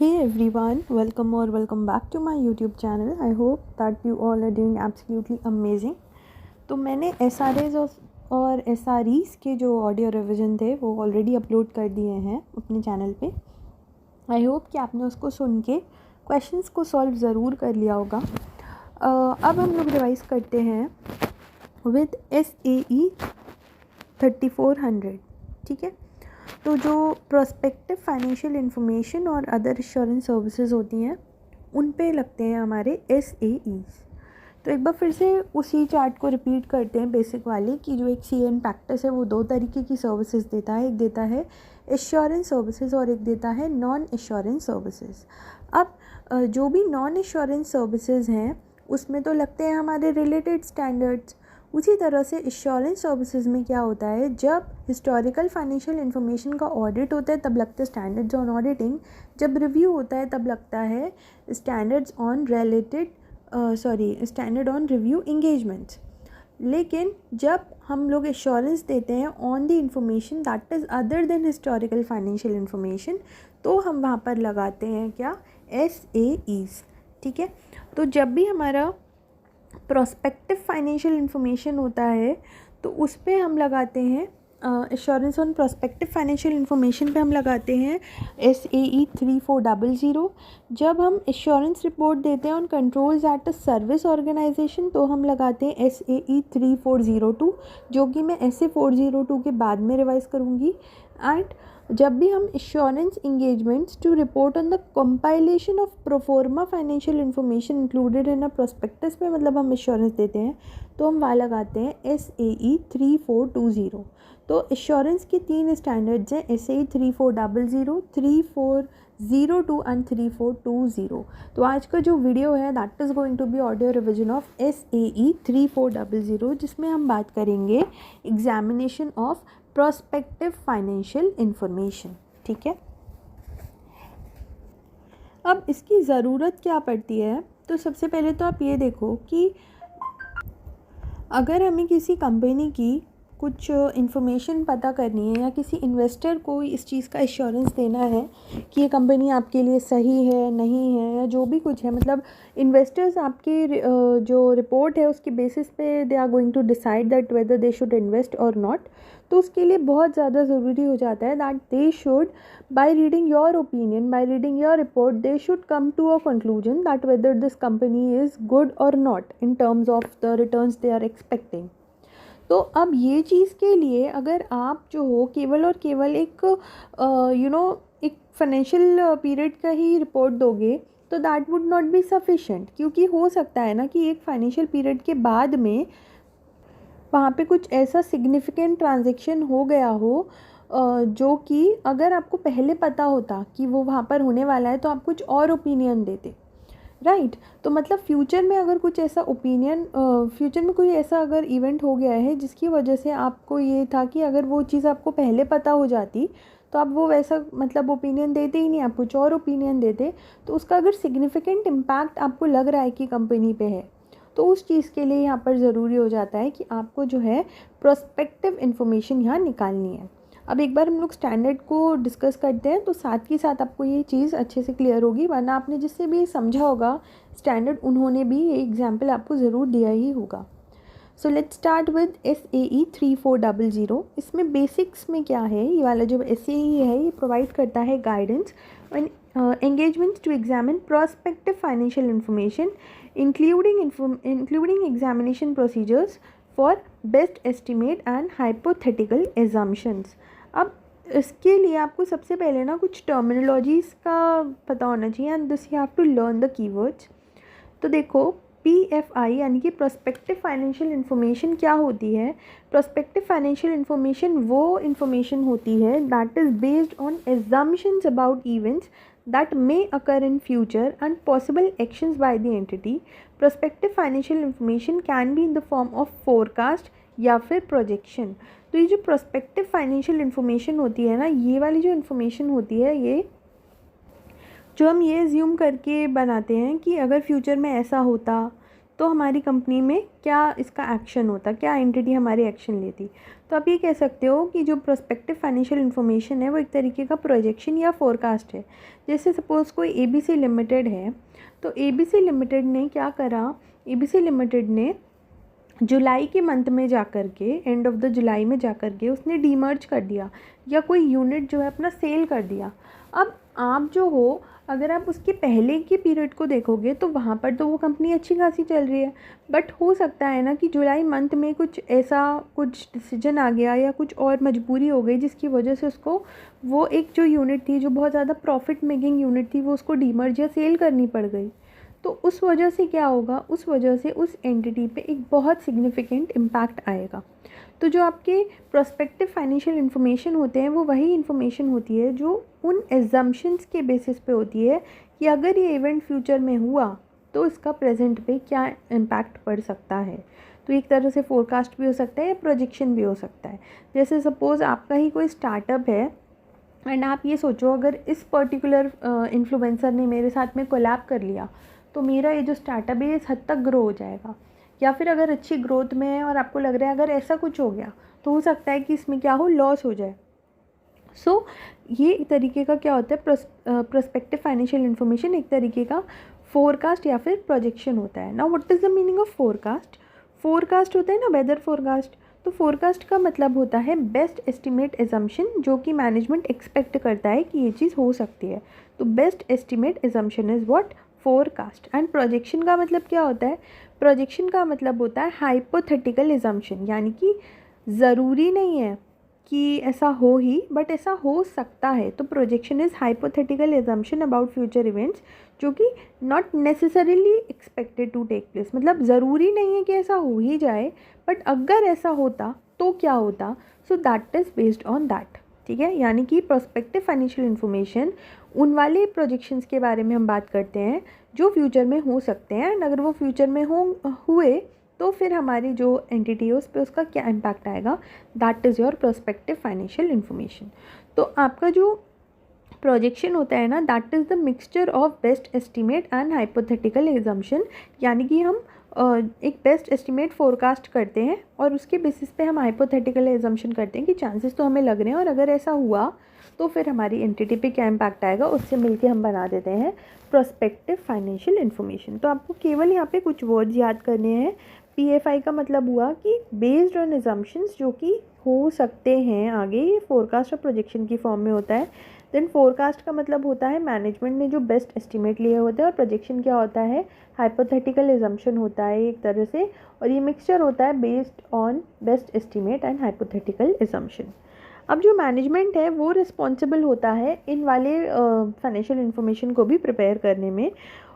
Hey everyone, welcome back to my YouTube channel. I hope that you all are doing absolutely amazing. तो मैंने SRAs और SREs के जो audio revision थे वो ऑलरेडी अपलोड कर दिए हैं अपने चैनल पे. आई होप कि आपने उसको सुन के क्वेश्चंस को सॉल्व ज़रूर कर लिया होगा. अब हम लोग रिवाइज करते हैं विद SAE 3400. ठीक है. तो जो प्रोस्पेक्टिव फाइनेंशियल इंफॉर्मेशन और अदर इंश्योरेंस सर्विसेज होती हैं उन पे लगते हैं हमारे SAEs. तो एक बार फिर से उसी चार्ट को रिपीट करते हैं बेसिक वाले कि जो एक CN प्रैक्टिस है वो दो तरीके की सर्विसेज देता है. एक देता है एश्योरेंस सर्विसेज और एक देता है नॉन एश्योरेंस सर्विसेज. अब जो भी नॉन एश्योरेंस सर्विसेज हैं उसमें तो लगते हैं हमारे रिलेटेड स्टैंडर्ड्स. उसी तरह से इंश्योरेंस सर्विसेज में क्या होता है, जब हिस्टोरिकल फाइनेंशियल इन्फॉर्मेशन का ऑडिट होता है तब लगते हैं स्टैंडर्ड्स ऑन ऑडिटिंग. जब रिव्यू होता है तब लगता है standards on standard on review engagements. लेकिन जब हम लोग एश्योरेंस देते हैं on the information that is other than historical financial information तो हम वहाँ पर लगाते हैं क्या, SAEs. ठीक है. तो जब भी हमारा प्रोस्पेक्टिव फाइनेंशियल इन्फॉर्मेशन होता है तो उस पर हम लगाते हैं assurance on prospective financial information पे हम लगाते हैं SAE 3400. जब हम एश्योरेंस रिपोर्ट देते हैं on controls at a service organisation तो हम लगाते हैं SAE 3402, जो कि मैं ऐसे 402 के बाद में रिवाइज करूँगी. एंड जब भी हम assurance engagements to report on the compilation of proforma financial information included in a prospectus पे मतलब हम एश्योरेंस देते हैं तो हम वहाँ लगाते हैं SAE 3420. तो एश्योरेंस के 3 स्टैंडर्ड्स हैं, SAE 3400, 3402 एंड 3420. तो आज का जो वीडियो है that is going to be audio revision of SAE 3400, जिसमें हम बात करेंगे examination of prospective financial information. ठीक है. अब इसकी ज़रूरत क्या पड़ती है, तो सबसे पहले तो आप ये देखो कि अगर हमें किसी कंपनी की कुछ इन्फॉर्मेशन पता करनी है या किसी इन्वेस्टर को इस चीज़ का एश्योरेंस देना है कि ये कंपनी आपके लिए सही है नहीं है या जो भी कुछ है, मतलब इन्वेस्टर्स आपकी जो रिपोर्ट है उसके बेसिस पे they are going to decide that whether they should invest or not. तो उसके लिए बहुत ज़्यादा ज़रूरी हो जाता है that they should by reading your opinion, by reading your report they should come to a conclusion that whether this company is good or not in terms of the returns they are expecting. तो अब ये चीज़ के लिए अगर आप जो हो केवल और केवल एक एक फाइनेंशियल पीरियड का ही रिपोर्ट दोगे तो that would not be sufficient, क्योंकि हो सकता है ना कि एक फाइनेंशियल पीरियड के बाद में वहाँ पे कुछ ऐसा सिग्निफिकेंट ट्रांजैक्शन हो गया हो जो कि अगर आपको पहले पता होता कि वो वहाँ पर होने वाला है तो आप कुछ और ओपिनियन देते. राइट. तो मतलब फ्यूचर में अगर कुछ ऐसा फ्यूचर में कोई ऐसा अगर इवेंट हो गया है जिसकी वजह से आपको ये था कि अगर वो चीज़ आपको पहले पता हो जाती तो आप वो वैसा मतलब ओपिनियन देते ही नहीं, आप कुछ और ओपिनियन देते. तो उसका अगर सिग्निफिकेंट इम्पैक्ट आपको लग रहा है कि कंपनी पे है तो उस चीज़ के लिए यहाँ पर ज़रूरी हो जाता है कि आपको जो है प्रोस्पेक्टिव इन्फॉर्मेशन यहाँ निकालनी है. अब एक बार हम लोग स्टैंडर्ड को डिस्कस करते हैं तो साथ ही साथ आपको ये चीज़ अच्छे से क्लियर होगी, वरना आपने जिससे भी समझा होगा स्टैंडर्ड उन्होंने भी ये एग्जाम्पल आपको ज़रूर दिया ही होगा. So let's start with SAE 3400. इसमें बेसिक्स में क्या है, ये वाला जो SAE है ये प्रोवाइड करता है guidance engagements to examine prospective financial information including examination procedures for best estimate and hypothetical assumptions. अब इसके लिए आपको सबसे पहले ना कुछ टर्मिनोलॉजीज़ का पता होना चाहिए and this you have to learn the keywords. तो देखो PFI यानी कि प्रोस्पेक्टिव फाइनेंशियल इन्फॉर्मेशन क्या होती है. प्रोस्पेक्टिव फाइनेंशियल इन्फॉर्मेशन वो इन्फॉर्मेशन होती है that is based on assumptions about events that may occur in future and possible actions by the entity. Prospective financial information can be in the form of forecast या फिर projection. तो ये जो prospective financial information होती है ना, ये वाली जो information होती है ये जो हम ये assume करके बनाते हैं कि अगर फ्यूचर में ऐसा होता तो हमारी कंपनी में क्या इसका एक्शन होता, क्या एंटिटी हमारी एक्शन लेती। तो आप ये कह सकते हो कि जो प्रोस्पेक्टिव फाइनेंशियल इन्फॉर्मेशन है वो एक तरीके का प्रोजेक्शन या फोरकास्ट है। जैसे सपोज़ कोई ABC लिमिटेड है, तो ABC लिमिटेड ने क्या करा, ABC लिमिटेड ने जुलाई के मंथ में जा कर के, एंड ऑफ द जुलाई में जा कर के उसने डीमर्ज कर दिया या कोई यूनिट जो है अपना सेल कर दिया। अब आप जो हो, अगर आप उसके पहले के पीरियड को देखोगे तो वहाँ पर तो वो कंपनी अच्छी खासी चल रही है, बट हो सकता है ना कि जुलाई मंथ में कुछ ऐसा कुछ डिसीजन आ गया या कुछ और मजबूरी हो गई जिसकी वजह से उसको वो एक जो यूनिट थी जो बहुत ज़्यादा प्रॉफिट मेकिंग यूनिट थी वो उसको डीमर्ज या सेल करनी पड़ गई। तो उस वजह से क्या होगा, उस वजह से उस एंटिटी पे एक बहुत सिग्निफिकेंट इम्पैक्ट आएगा। तो जो आपके प्रोस्पेक्टिव फाइनेंशियल इन्फॉर्मेशन होते हैं वो वही इन्फॉर्मेशन होती है जो उन एजम्पशंस के बेसिस पे होती है कि अगर ये इवेंट फ्यूचर में हुआ तो इसका प्रेजेंट पे क्या इम्पैक्ट पड़ सकता है। तो एक तरह से फोरकास्ट भी हो सकता है या प्रोजेक्शन भी हो सकता है। जैसे सपोज़ आपका ही कोई स्टार्टअप है एंड आप ये सोचो अगर इस पर्टिकुलर इन्फ्लुएंसर ने मेरे साथ में कोलैब कर लिया तो मेरा ये जो स्टार्टअप है इस हद तक ग्रो हो जाएगा। या फिर अगर अच्छी ग्रोथ में है और आपको लग रहा है अगर ऐसा कुछ हो गया तो हो सकता है कि इसमें क्या हो, लॉस हो जाए। सो ये एक तरीके का क्या होता है, प्रोस्पेक्टिव फाइनेंशियल इन्फॉर्मेशन एक तरीके का फोरकास्ट या फिर प्रोजेक्शन होता है। Now what is the meaning of forecast. Forecast होता है ना वेदर फोरकास्ट। तो फोरकास्ट का मतलब होता है बेस्ट एस्टिमेट एजम्पशन, जो कि मैनेजमेंट एक्सपेक्ट करता है कि ये चीज़ हो सकती है। तो best estimate assumption is what, forecast. And projection का मतलब क्या होता है, प्रोजेक्शन का मतलब होता है हाइपोथेटिकल एजम्पशन, यानी कि ज़रूरी नहीं है कि ऐसा हो ही, बट ऐसा हो सकता है। तो projection is hypothetical assumption about future events जो कि not necessarily expected to take place, मतलब ज़रूरी नहीं है कि ऐसा हो ही जाए, बट अगर ऐसा होता तो क्या होता। So that is based on that, ठीक है। यानी कि प्रोस्पेक्टिव फाइनेंशियल इन्फॉर्मेशन उन वाले प्रोजेक्शंस के बारे में हम बात करते हैं जो फ्यूचर में हो सकते हैं, एंड अगर वो फ्यूचर में हुए तो फिर हमारी जो एंटिटी है उस पर उसका क्या इम्पैक्ट आएगा, that is your prospective financial information. तो आपका जो प्रोजेक्शन होता है ना, that is the mixture of best estimate and hypothetical assumption, यानी कि हम एक बेस्ट एस्टिमेट फोरकास्ट करते हैं और उसके बेसिस पे हम हाइपोथेटिकल एजम्पशन करते हैं कि चांसेस तो हमें लग रहे हैं और अगर ऐसा हुआ तो फिर हमारी एंटिटी पे क्या इम्पैक्ट आएगा, उससे मिलके हम बना देते हैं प्रोस्पेक्टिव फाइनेंशियल इन्फॉर्मेशन। तो आपको केवल यहाँ पे कुछ वर्ड्स याद करने हैं। PFI का मतलब हुआ कि बेस्ड ऑन एजम्पशंस, जो कि हो सकते हैं आगे, ये फोरकास्ट और प्रोजेक्शन की फॉर्म में होता है। देन फोरकास्ट का मतलब होता है मैनेजमेंट ने जो बेस्ट एस्टिमेट लिए होते हैं, और प्रोजेक्शन क्या होता है, हाइपोथेटिकल एजम्पशन होता है एक तरह से, और ये मिक्सचर होता है based on best estimate and hypothetical assumption. अब जो मैनेजमेंट है वो रिस्पॉन्सिबल होता है इन वाले फाइनेंशियल इन्फॉर्मेशन को भी प्रिपेयर करने में,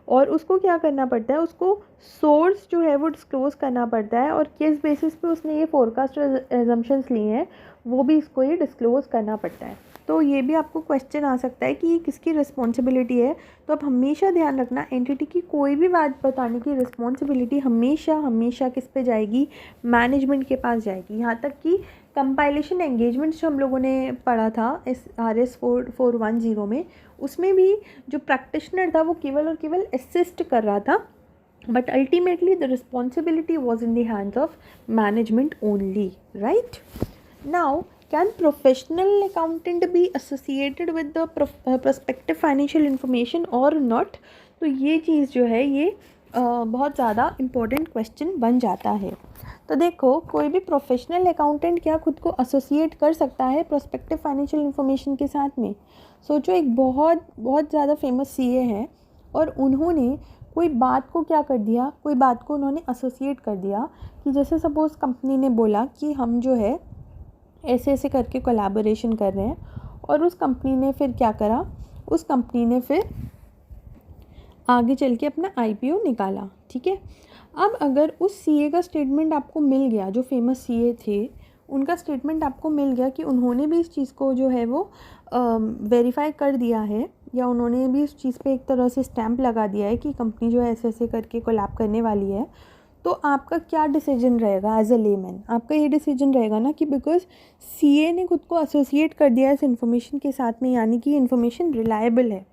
और उसको क्या करना पड़ता है, उसको सोर्स जो है वो डिस्क्लोज़ करना पड़ता है, और किस बेसिस पे उसने ये फोरकास्ट एजम्पशंस लिए हैं वो भी इसको ये डिस्क्लोज़ करना पड़ता है। तो ये भी आपको क्वेश्चन आ सकता है कि ये किसकी रिस्पॉन्सिबिलिटी है। तो आप हमेशा ध्यान रखना, एंटिटी की कोई भी बात बताने की रिस्पॉन्सिबिलिटी हमेशा हमेशा किस पे जाएगी, मैनेजमेंट के पास जाएगी। यहाँ तक कि कंपाइलेशन एंगेजमेंट जो हम लोगों ने पढ़ा था इस RS 410 में, उसमें भी जो प्रैक्टिशनर था वो केवल और केवल असिस्ट कर रहा था, but ultimately the responsibility was in the hands of management only, right. Now can professional accountant be associated with the prospective financial information और नॉट। तो ये चीज़ जो है ये बहुत ज़्यादा इम्पोर्टेंट क्वेश्चन बन जाता है। तो देखो, कोई भी प्रोफेशनल अकाउंटेंट क्या खुद को एसोसिएट कर सकता है प्रोस्पेक्टिव फाइनेंशियल इन्फॉर्मेशन के साथ में। सोचो, एक बहुत बहुत ज़्यादा फेमस CA है और उन्होंने कोई बात को क्या कर दिया, कोई बात को उन्होंने एसोसिएट कर दिया कि जैसे सपोज़ कंपनी ने बोला कि हम जो है ऐसे ऐसे करके कोलैबोरेशन कर रहे हैं, और उस कंपनी ने फिर क्या करा, उस कंपनी ने फिर आगे चल के अपना IPO निकाला, ठीक है। अब अगर उस CA का स्टेटमेंट आपको मिल गया, जो फेमस CA थे उनका स्टेटमेंट आपको मिल गया कि उन्होंने भी इस चीज़ को जो है वो वेरीफाई कर दिया है, या उन्होंने भी इस चीज़ पे एक तरह से स्टैंप लगा दिया है कि कंपनी जो है ऐसे ऐसे करके कोलैब करने वाली है, तो आपका क्या डिसीजन रहेगा एज अ लेमैन। आपका ये डिसीजन रहेगा ना कि बिकॉज CA ने खुद को एसोसिएट कर दिया इस इन्फॉर्मेशन के साथ में, यानी कि इन्फॉर्मेशन रिलायबल है,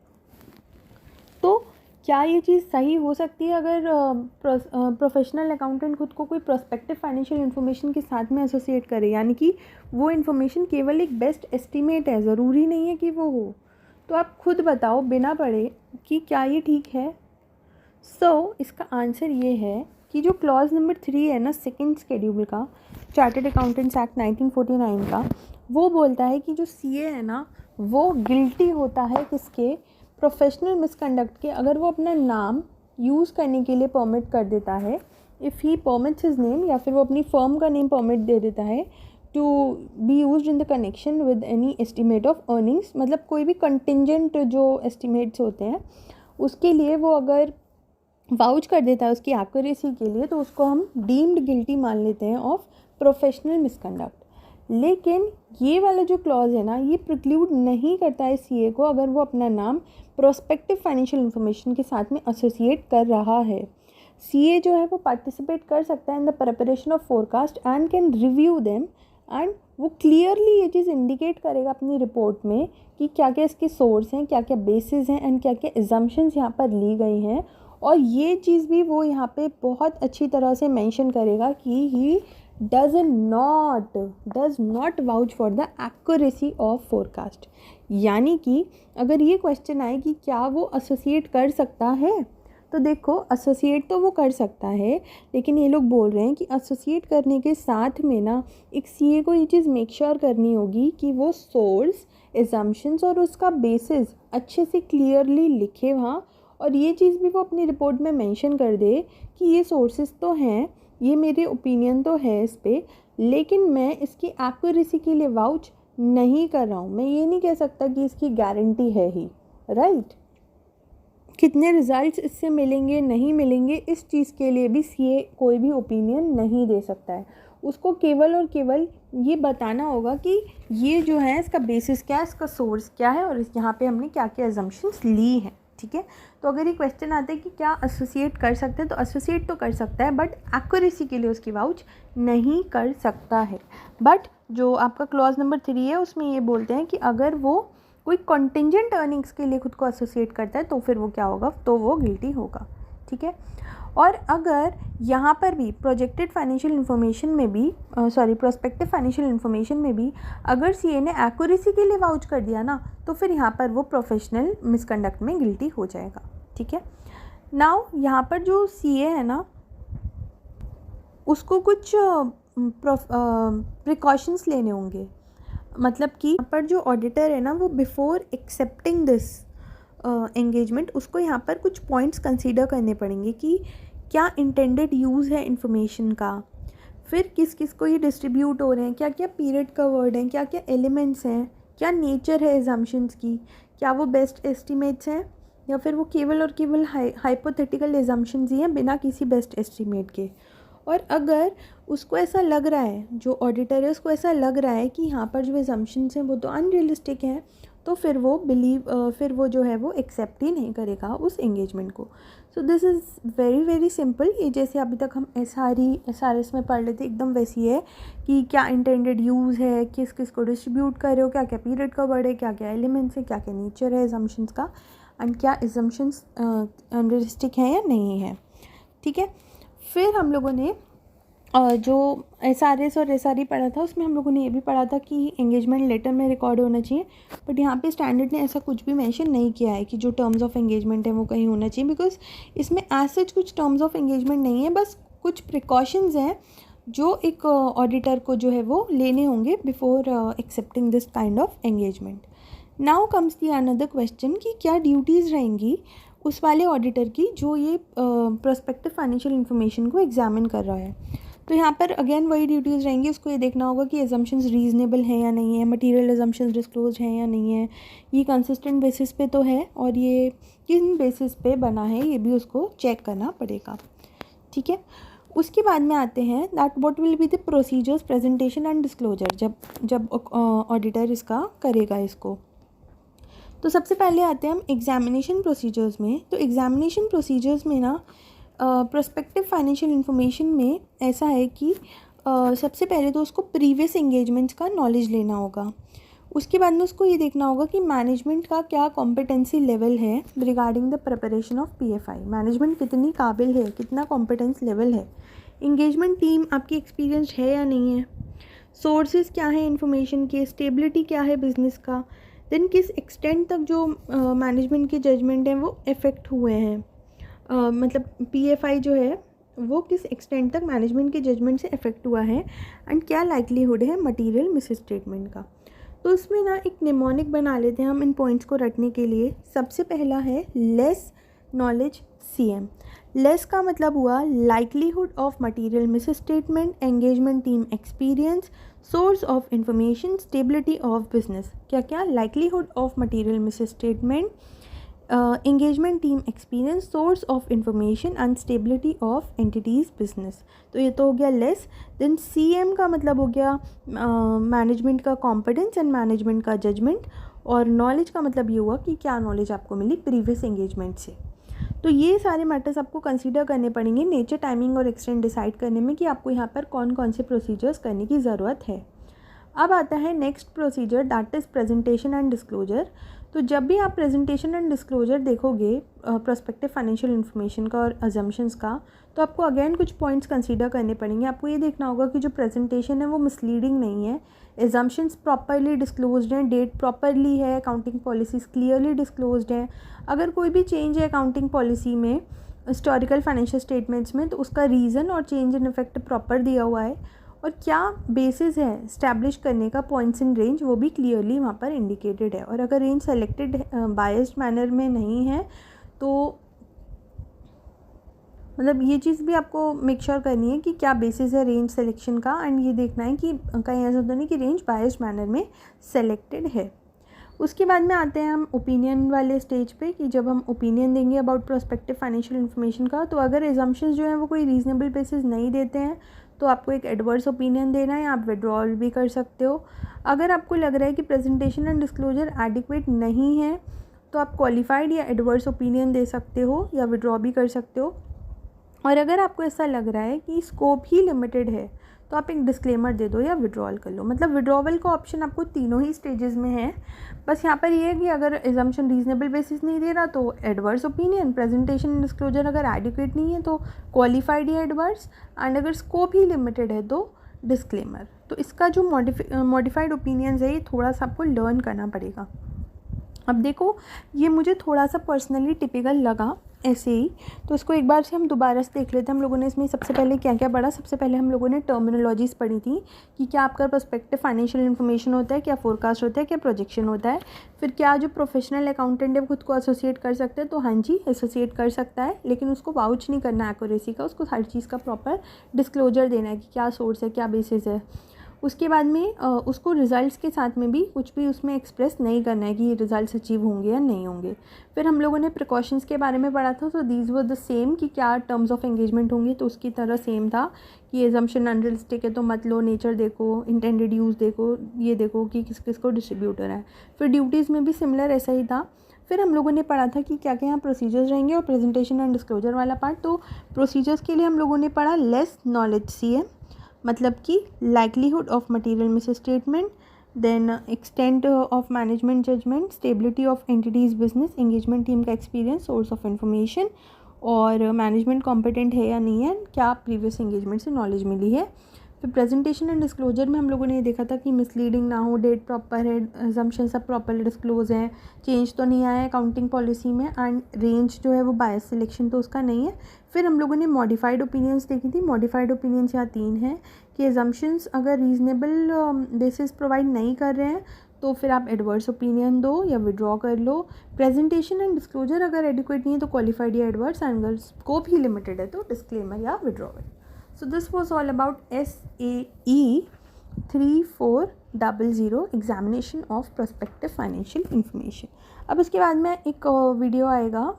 तो क्या ये चीज़ सही हो सकती है अगर प्रोफेशनल अकाउंटेंट खुद को कोई प्रोस्पेक्टिव फाइनेंशियल इन्फॉर्मेशन के साथ में एसोसिएट करे, यानी कि वो इन्फॉर्मेशन केवल एक बेस्ट एस्टीमेट है, ज़रूरी नहीं है कि वो हो। तो आप खुद बताओ बिना पढ़े कि क्या ये ठीक है। इसका आंसर ये है कि जो क्लॉज नंबर 3 है ना सेकंड शेड्यूल का, चार्टर्ड अकाउंटेंट्स एक्ट 1949 का, वो बोलता है कि जो सीए है ना वो गिल्टी होता है किसके, प्रोफेशनल मिसकंडक्ट के, अगर वो अपना नाम यूज़ करने के लिए परमिट कर देता है, if he permits his name, या फिर वो अपनी फर्म का नेम परमिट दे देता है to be use in the connection with any estimate of earnings, मतलब कोई भी कंटिजेंट जो एस्टिमेट्स होते हैं उसके लिए वो अगर वाउच कर देता है उसकी एक्यूरेसी के लिए, तो उसको हम डीम्ड गिल्टी मान लेते हैं ऑफ प्रोफेशनल मिसकंडक्ट। लेकिन ये वाला जो क्लॉज है ना ये प्रिक्लूड नहीं करता है सीए को अगर वो अपना नाम प्रोस्पेक्टिव फाइनेंशियल इन्फॉर्मेशन के साथ में एसोसिएट कर रहा है। सीए जो है वो पार्टिसिपेट कर सकता है in the preparation of forecast and can review them, and वो क्लियरली ये चीज़ इंडिकेट करेगा अपनी रिपोर्ट में कि क्या क्या इसके सोर्स हैं, क्या क्या बेसिस हैं एंड क्या क्या एजम्पशंस यहाँ पर ली गई हैं। और ये चीज़ भी वो यहाँ पे बहुत अच्छी तरह से मेंशन करेगा कि he does not vouch for the accuracy of forecast. यानी कि अगर ये क्वेश्चन आए कि क्या वो एसोसिएट कर सकता है, तो देखो एसोसिएट तो वो कर सकता है, लेकिन ये लोग बोल रहे हैं कि एसोसिएट करने के साथ में ना एक सीए को ये चीज़ मेक श्योर करनी होगी कि वो सोर्स, एजम्पशंस और उसका बेसिस अच्छे से क्लियरली लिखे वहाँ, और ये चीज़ भी वो अपनी रिपोर्ट में मेंशन कर दे कि ये सोर्सेज तो हैं, ये मेरे ओपिनियन तो है इस पर, लेकिन मैं इसकी एक्यूरेसी के लिए वाउच नहीं कर रहा हूँ, मैं ये नहीं कह सकता कि इसकी गारंटी है ही, राइट। कितने रिजल्ट्स इससे मिलेंगे नहीं मिलेंगे इस चीज़ के लिए भी सीए कोई भी ओपिनियन नहीं दे सकता है। उसको केवल और केवल ये बताना होगा कि ये जो है इसका बेसिस क्या है, इसका सोर्स क्या है, और यहाँ पे हमने क्या क्या एजम्पशंस ली हैं, ठीक है। तो अगर ये क्वेश्चन आता है कि क्या एसोसिएट कर सकते हैं, तो एसोसिएट तो कर सकता है बट एक्यूरेसी के लिए उसकी वाउच नहीं कर सकता है। बट जो आपका क्लॉज नंबर 3 है उसमें ये बोलते हैं कि अगर वो कोई कंटिजेंट अर्निंग्स के लिए खुद को एसोसिएट करता है तो फिर वो क्या होगा, तो वो गिल्टी होगा, ठीक है। और अगर यहाँ पर भी प्रोजेक्टेड फाइनेंशियल इन्फॉर्मेशन में भी प्रोस्पेक्टिव फाइनेंशियल इन्फॉर्मेशन में भी अगर सीए ने एक्यूरेसी के लिए वाउच कर दिया ना, तो फिर यहाँ पर वो प्रोफेशनल मिसकंडक्ट में गिल्टी हो जाएगा, ठीक है। नाउ यहाँ पर जो सीए है ना उसको कुछ प्रिकॉशंस लेने होंगे, मतलब कि यहाँ पर जो ऑडिटर है ना वो बिफोर एक्सेप्टिंग दिस एंगेजमेंट उसको यहाँ पर कुछ पॉइंट्स कंसीडर करने पड़ेंगे कि क्या इंटेंडेड यूज़ है इन्फॉर्मेशन का, फिर किस किस को ये डिस्ट्रीब्यूट हो रहे हैं, क्या क्या पीरियड कवर्ड हैं, क्या क्या एलिमेंट्स हैं, क्या नेचर है एजम्पशंस की, क्या वो बेस्ट एस्टिमेट्स हैं या फिर वो केवल और केवल हाइपोथेटिकल एजम्पशंस ही हैं बिना किसी बेस्ट एस्टिमेट के। और अगर उसको ऐसा लग रहा है, जो ऑडिटर है उसको ऐसा लग रहा है कि यहाँ पर जो एजम्पशंस हैं वो तो अनरियलिस्टिक हैं, तो फिर वो जो है वो एक्सेप्ट ही नहीं करेगा उस एंगेजमेंट को। So this is very very simple. ये जैसे अभी तक हम SRS में पढ़ लेते एकदम वैसी है कि क्या इंटेंडेड यूज़ है, किस किस को डिस्ट्रीब्यूट कर रहे हो, क्या क्या पीरियड का वर्ड है, क्या क्या एलिमेंट्स है, क्या क्या नेचर है एजम्पशंस का, एंड क्या एजम्पशंस अनरियलिस्टिक हैं या नहीं है, ठीक है। फिर हम लोगों ने जो SRS और SRE पढ़ा था उसमें हम लोगों ने ये भी पढ़ा था कि एंगेजमेंट लेटर में रिकॉर्ड होना चाहिए, बट यहाँ पे स्टैंडर्ड ने ऐसा कुछ भी मेंशन नहीं किया है कि जो टर्म्स ऑफ एंगेजमेंट है वो कहीं होना चाहिए, बिकॉज इसमें एज सच कुछ टर्म्स ऑफ एंगेजमेंट नहीं है, बस कुछ प्रिकॉशंस हैं जो एक ऑडिटर को जो है वो लेने होंगे before accepting this kind of engagement. Now comes the another question कि क्या ड्यूटीज़ रहेंगी उस वाले ऑडिटर की जो ये प्रोस्पेक्टिव फाइनेंशियल इन्फॉर्मेशन को एग्जामिन कर रहा है। तो यहाँ पर अगेन वही ड्यूटीज़ रहेंगी, उसको ये देखना होगा कि एजम्पशंस रीज़नेबल हैं या नहीं है, मटेरियल एजम्पशंस डिस्क्लोज हैं या नहीं है, ये कंसिस्टेंट बेसिस पे तो है और ये किन बेसिस पे बना है ये भी उसको चेक करना पड़ेगा, ठीक है। उसके बाद में आते हैं that what will be the procedures, presentation and disclosure जब ऑडिटर इसका करेगा इसको। तो सबसे पहले आते हैं हम एग्जामिनेशन प्रोसीजर्स में। तो एग्जामिनेशन प्रोसीजर्स में ना प्रोस्पेक्टिव फाइनेंशियल इन्फॉर्मेशन में ऐसा है कि सबसे पहले तो उसको प्रीवियस एंगेजमेंट्स का नॉलेज लेना होगा, उसके बाद में उसको ये देखना होगा कि मैनेजमेंट का क्या कॉम्पिटेंसी लेवल है regarding the preparation of PFI. Management कितनी काबिल है, कितना कॉम्पिटेंस लेवल है। इंगेजमेंट टीम आपकी एक्सपीरियंस है या नहीं है। सोर्सेज क्या है इन्फॉर्मेशन के, स्टेबिलिटी क्या है बिजनेस का। देन किस एक्सटेंट तक जो मैनेजमेंट के जजमेंट हैं वो इफ़ेक्ट हुए हैं, मतलब पीएफआई जो है वो किस एक्सटेंट तक मैनेजमेंट के जजमेंट से इफ़ेक्ट हुआ है। एंड क्या लाइकलीहुड है मटीरियल मिस स्टेटमेंट का। तो इसमें ना एक निमोनिक बना लेते हैं हम इन पॉइंट्स को रखने के लिए। सबसे पहला है लेस नॉलेज सीएम। लेस का मतलब हुआ likelihood of material miss statement, engagement team experience, source of information, stability of business. क्या क्या, likelihood of material miss statement, engagement team experience, source of information and stability of entities business। तो ये तो हो गया लेस। देन CM का मतलब हो गया मैनेजमेंट का कॉम्पिटेंस एंड मैनेजमेंट का जजमेंट, और नॉलेज का मतलब ये हुआ कि क्या नॉलेज आपको मिली प्रीवियस एंगेजमेंट से। तो ये सारे मैटर्स आपको कंसीडर करने पड़ेंगे नेचर, टाइमिंग और एक्सटेंट डिसाइड करने में कि आपको यहाँ पर कौन कौन से प्रोसीजर्स करने की ज़रूरत है। अब आता है next procedure, that is presentation and disclosure. तो जब भी आप प्रेजेंटेशन एंड डिस्क्लोजर देखोगे प्रोस्पेक्टिव फाइनेंशियल इन्फॉर्मेशन का और अजम्पशंस का, तो आपको अगेन कुछ पॉइंट्स कंसीडर करने पड़ेंगे। आपको ये देखना होगा कि जो प्रेजेंटेशन है वो मिसलीडिंग नहीं है, एजम्पशंस प्रॉपरली डिस्क्लोज्ड हैं, डेट प्रॉपरली है, अकाउंटिंग पॉलिसीज़ क्लियरली डिस्क्लोज्ड हैं। अगर कोई भी चेंज है अकाउंटिंग पॉलिसी में, हिस्टोरिकल फाइनेंशियल स्टेटमेंट्स में, तो उसका रीज़न और चेंज इन इफेक्ट प्रॉपर दिया हुआ है, और क्या बेसिस है स्टैब्लिश करने का पॉइंट्स इन रेंज वो भी क्लियरली वहाँ पर इंडिकेटेड है। और अगर रेंज सेलेक्टेड बायस्ड मैनर में नहीं है तो मतलब ये चीज़ भी आपको मेक श्योर करनी है कि क्या बेसिस है रेंज सिलेक्शन का, एंड ये देखना है कि कहीं ऐसा तो नहीं कि रेंज बायस्ड मैनर में सेलेक्टेड है। उसके बाद में आते हैं हम ओपिनियन वाले स्टेज पे कि जब हम ओपिनियन देंगे अबाउट प्रोस्पेक्टिव फाइनेंशियल इन्फॉर्मेशन का, तो अगर एजम्पशंस जो हैं वो कोई रीजनेबल बेसिस नहीं देते हैं तो आपको एक एडवर्स ओपिनियन देना है, आप विड्रॉल भी कर सकते हो। अगर आपको लग रहा है कि प्रेजेंटेशन एंड डिस्क्लोजर एडिक्वेट नहीं है तो आप क्वालिफाइड या एडवर्स ओपिनियन दे सकते हो या विड्रॉ भी कर सकते हो। और अगर आपको ऐसा लग रहा है कि स्कोप ही लिमिटेड है तो आप एक डिस्क्लेमर दे दो या विड्रॉल कर लो। मतलब विड्रॉवल का ऑप्शन आपको तीनों ही स्टेजेस में है। बस यहाँ पर ये है कि अगर एजम्पशन रीजनेबल बेसिस नहीं दे रहा तो एडवर्स ओपिनियन, प्रेजेंटेशन डिस्क्लोजर अगर एडिक्वेट नहीं है तो क्वालिफाइड या एडवर्स, एंड अगर स्कोप ही लिमिटेड है तो डिस्क्लेमर। तो इसका जो मॉडिफाइड ओपिनियंस है ये थोड़ा सा आपको लर्न करना पड़ेगा। अब देखो ये मुझे थोड़ा सा पर्सनली टिपिकल लगा ऐसे ही, तो इसको एक बार से हम दोबारा से देख लेते हैं। हम लोगों ने इसमें सबसे पहले क्या क्या पढ़ा। सबसे पहले हम लोगों ने टर्मिनोलॉजीज़ पढ़ी थी कि क्या आपका पर्सपेक्टिव फाइनेंशियल इन्फॉर्मेशन होता है, क्या फोरकास्ट होता है, क्या प्रोजेक्शन होता है। फिर क्या जो प्रोफेशनल अकाउंटेंट है खुद को एसोसिएट कर सकते हैं, तो हाँ जी एसोसिएट कर सकता है, लेकिन उसको वाउच नहीं करना एक्यूरेसी का, उसको हर चीज़ का प्रॉपर डिस्क्लोजर देना है कि क्या सोर्स है, क्या बेसिस है। उसके बाद में उसको रिज़ल्ट्स के साथ में भी कुछ भी उसमें एक्सप्रेस नहीं करना है कि ये रिज़ल्ट्स अचीव होंगे या नहीं होंगे। फिर हम लोगों ने प्रिकॉशंस के बारे में पढ़ा था, तो दीज वर द सेम कि क्या टर्म्स ऑफ एंगेजमेंट होंगी, तो उसकी तरह सेम था कि एजम्पशन अनरियलिस्टिक है तो मत लो, नेचर देखो, इंटेंडेड यूज़ देखो, ये देखो कि किस किस को डिस्ट्रीब्यूटर है। फिर ड्यूटीज़ में भी सिमिलर ऐसा ही था। फिर हम लोगों ने पढ़ा था कि क्या क्या यहाँ प्रोसीजर्स रहेंगे और प्रेजेंटेशन एंड डिस्क्लोजर वाला पार्ट। तो प्रोसीजर्स के लिए हम लोगों ने पढ़ा लेस नॉलेज सीएम, मतलब कि likelihood of material misstatement, then extent of management judgement, stability of entity's business, engagement team का एक्सपीरियंस, सोर्स ऑफ इन्फॉर्मेशन, और मैनेजमेंट कॉम्पिटेंट है या नहीं है, क्या प्रीवियस एंगेजमेंट से नॉलेज मिली है। फिर प्रेजेंटेशन एंड डिस्क्लोजर में हम लोगों ने ये देखा था कि मिसलीडिंग ना हो, डेट प्रॉपर है, अजम्पशन सब प्रॉपर डिस्क्लोज है, चेंज तो नहीं आया है अकाउंटिंग पॉलिसी में, एंड रेंज जो है वो बायस सिलेक्शन तो उसका नहीं है। फिर हम लोगों ने मॉडिफाइड ओपिनियंस देखी थी। मॉडिफाइड ओपिनियंस यहाँ 3 हैं कि एजम्पशंस अगर रीजनेबल बेसिस प्रोवाइड नहीं कर रहे हैं तो फिर आप एडवर्स ओपिनियन दो या विड्रॉ कर लो। प्रेजेंटेशन एंड डिस्क्लोजर अगर एडिक्वेट नहीं है तो क्वालिफाइड या एडवर्स, एंड अगर स्कोप ही लिमिटेड है तो डिस्क्लेमर या withdrawal. So this was all about SAE 3400 examination of prospective financial information. अब इसके बाद में एक वीडियो आएगा,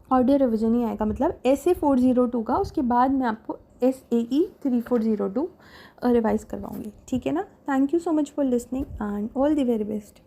ऑडियो रिविजन ही आएगा, मतलब SA 402 का। उसके बाद मैं आपको SAE 3402 रिवाइज करवाऊँगी, ठीक है ना। Thank you so much for listening and all the very best.